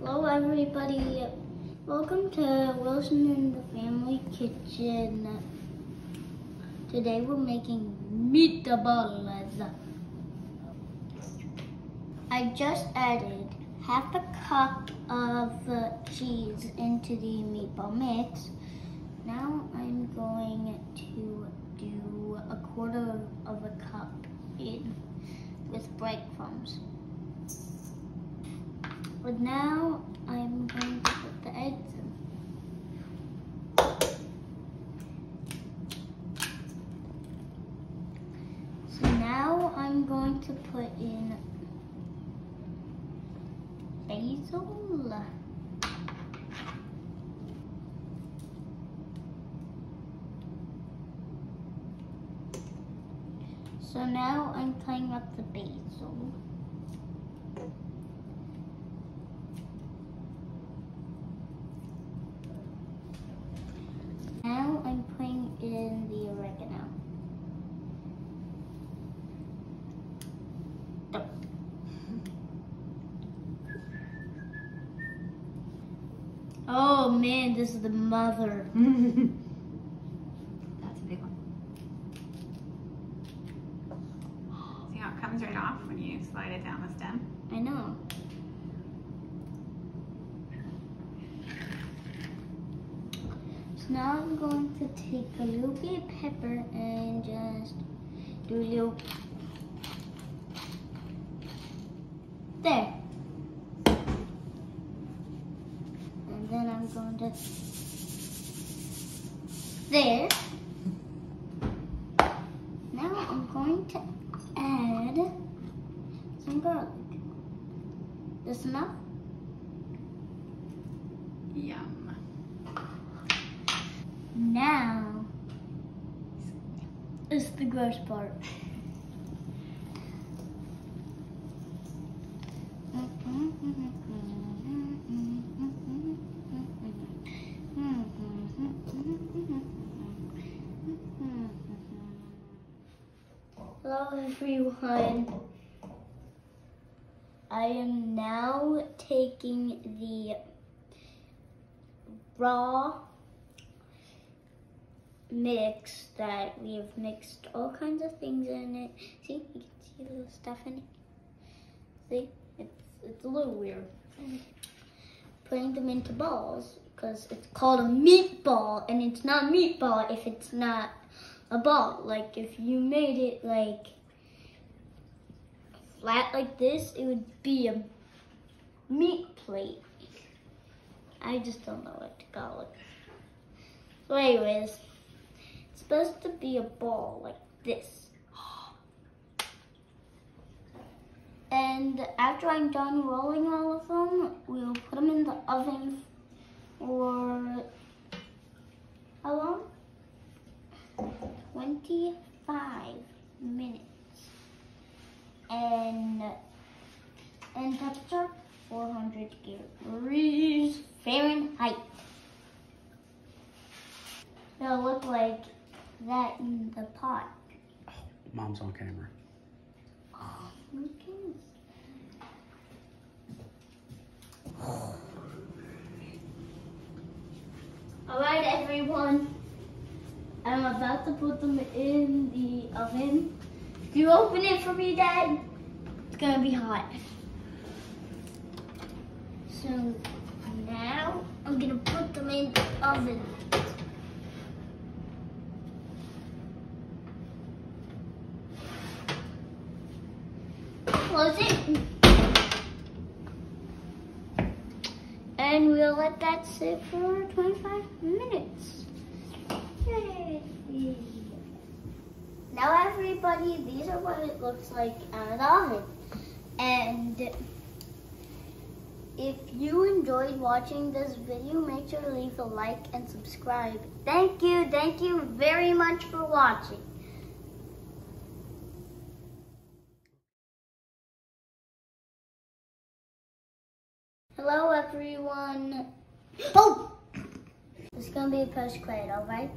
Hello everybody, welcome to Wilson and the Family Kitchen. Today we're making meatballs. I just added half a cup of cheese into the meatball mix. Now I'm going to do a quarter of a cup in with breadcrumbs. But now I'm going to put the eggs in. So now I'm going to put in basil. So now I'm cutting up the basil. Now I'm putting in the oregano. Oh man, this is the mother. That's a big one. See how it comes right off when you slide it down the stem? I know. So now I'm going to take a little bit of pepper and just do a little there. And then I'm going to there. Now I'm going to add some garlic. This enough? Yum. Now is the gross part. Hello everyone. I am now taking the raw mix that we have mixed all kinds of things in it. See, you can see the little stuff in it. See, it's a little weird. Putting them into balls because it's called a meatball, and it's not a meatball if it's not a ball. Like if you made it like flat like this, it would be a meat plate. I just don't know what to call it. So anyways, it's supposed to be a ball like this. And after I'm done rolling all of them, we'll put them in the oven for how long? 25 minutes. And temperature 400 degrees Fahrenheit. It'll look like that in the pot. Mom's on camera. Oh, okay. All right, everyone. I'm about to put them in the oven. If you open it for me, Dad, it's gonna be hot. So now I'm gonna put them in the oven. Close it. And we'll let that sit for 25 minutes. Yay. Now everybody, these are what it looks like out of the oven. And if you enjoyed watching this video, make sure to leave a like and subscribe. Thank you very much for watching. Hello everyone. Oh! It's gonna be a post credit, alright?